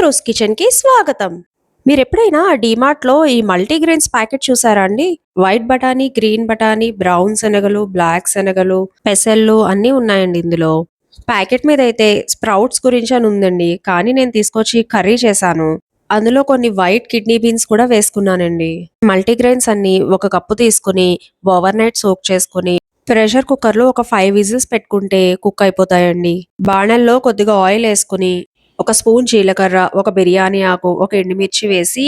రుద్రుస్ కిచెన్‌కి స్వాగతం. మీరెప్పుడైనా డీమార్ట్‌లో ఈ మల్టీగ్రెయిన్స్ ప్యాకెట్ చూసారా అండి? వైట్ బఠానీ, గ్రీన్ బఠానీ, బ్రౌన్ శనగలు, బ్లాక్ శనగలు, పెసళ్ళు అన్నీ ఉన్నాయండి ఇందులో. ప్యాకెట్ మీదైతే స్ప్రౌట్స్ గురించి అని ఉందండి. కానీ నేను తీసుకొచ్చి కర్రీ చేశాను. అందులో కొన్ని వైట్ కిడ్నీ బీన్స్ కూడా వేసుకున్నానండి. మల్టీగ్రెయిన్స్ అన్నీ ఒక కప్పు తీసుకొని ఓవర్ నైట్ సోక్ చేసుకొని ప్రెషర్ కుక్కర్‌లో ఒక 5 విజిల్స్ పెట్టుకుంటే కుక్ అయిపోతాయండి. బాణల్లో కొద్దిగా ఆయిల్ ఏసుకొని ఒక స్పూన్ జీలకర్ర, ఒక బిర్యానీ ఆకు, ఒక ఎండుమిర్చి వేసి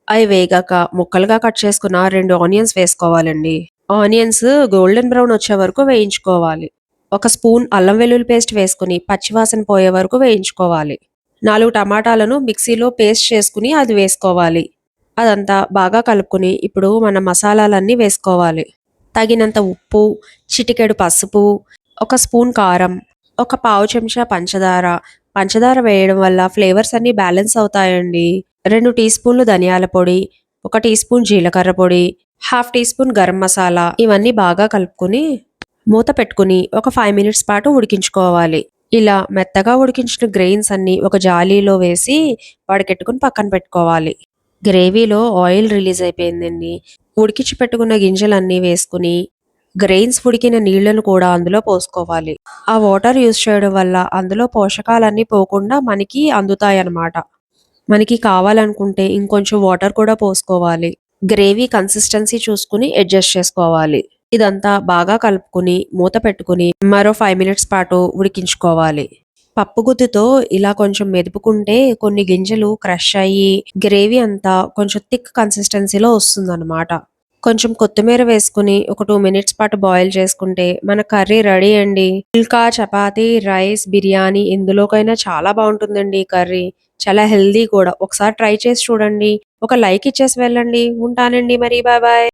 అవి వేగాక ముక్కలుగా కట్ చేసుకున్న 2 ఆనియన్స్ వేసుకోవాలండి. ఆనియన్స్ గోల్డెన్ బ్రౌన్ వచ్చే వరకు వేయించుకోవాలి. ఒక స్పూన్ అల్లం వెల్లుల్లి పేస్ట్ వేసుకుని పచ్చివాసన పోయే వరకు వేయించుకోవాలి. 4 టమాటాలను మిక్సీలో పేస్ట్ చేసుకుని అది వేసుకోవాలి. అదంతా బాగా కలుపుకొని ఇప్పుడు మన మసాలాలన్నీ వేసుకోవాలి. తగినంత ఉప్పు, చిటికెడు పసుపు, ఒక స్పూన్ కారం, ఒక పావు చెంచా పంచదార. పంచదార వేయడం వల్ల ఫ్లేవర్స్ అన్నీ బ్యాలెన్స్ అవుతాయండి. 2 టీ స్పూన్లు ధనియాల పొడి, 1 టీ స్పూన్ జీలకర్ర పొడి, half teaspoon garam masala ఇవన్నీ బాగా కలుపుకొని మూత పెట్టుకుని ఒక 5 మినిట్స్ పాటు ఉడికించుకోవాలి. ఇలా మెత్తగా ఉడికించిన గ్రెయిన్స్ అన్నీ ఒక జాలీలో వేసి వడకెట్టుకుని పక్కన పెట్టుకోవాలి. గ్రేవీలో ఆయిల్ రిలీజ్ అయిపోయిందండి. ఉడికించి పెట్టుకున్న గింజలన్నీ వేసుకుని గ్రెయిన్స్ ఉడికిన నీళ్లను కూడా అందులో పోసుకోవాలి. ఆ వాటర్ యూజ్ చేయడం వల్ల అందులో పోషకాలన్నీ పోకుండా మనకి అందుతాయన్నమాట. మనకి కావాలనుకుంటే ఇంకొంచెం వాటర్ కూడా పోసుకోవాలి. గ్రేవీ కన్సిస్టెన్సీ చూసుకుని అడ్జస్ట్ చేసుకోవాలి. ఇదంతా బాగా కలుపుకుని మూత పెట్టుకుని మరో 5 మినిట్స్ పాటు ఉడికించుకోవాలి. పప్పుగుత్తితో ఇలా కొంచెం మెదుపుకుంటే కొన్ని గింజలు క్రష్ అయ్యి గ్రేవీ అంతా కొంచెం థిక్ కన్సిస్టెన్సీలో వస్తుందన్నమాట. కొంచెం కొత్తిమీర వేసుకుని ఒక 2 మినిట్స్ పాటు బాయిల్ చేసుకుంటే మన కర్రీ రెడీ అండి. పుల్కా, చపాతీ, రైస్, బిర్యానీ ఎందులోకైనా చాలా బాగుంటుందండి ఈ కర్రీ. చాలా హెల్దీ కూడా. ఒకసారి ట్రై చేసి చూడండి. ఒక లైక్ ఇచ్చేసి వెళ్ళండి. ఉంటానండి మరి. Bye bye.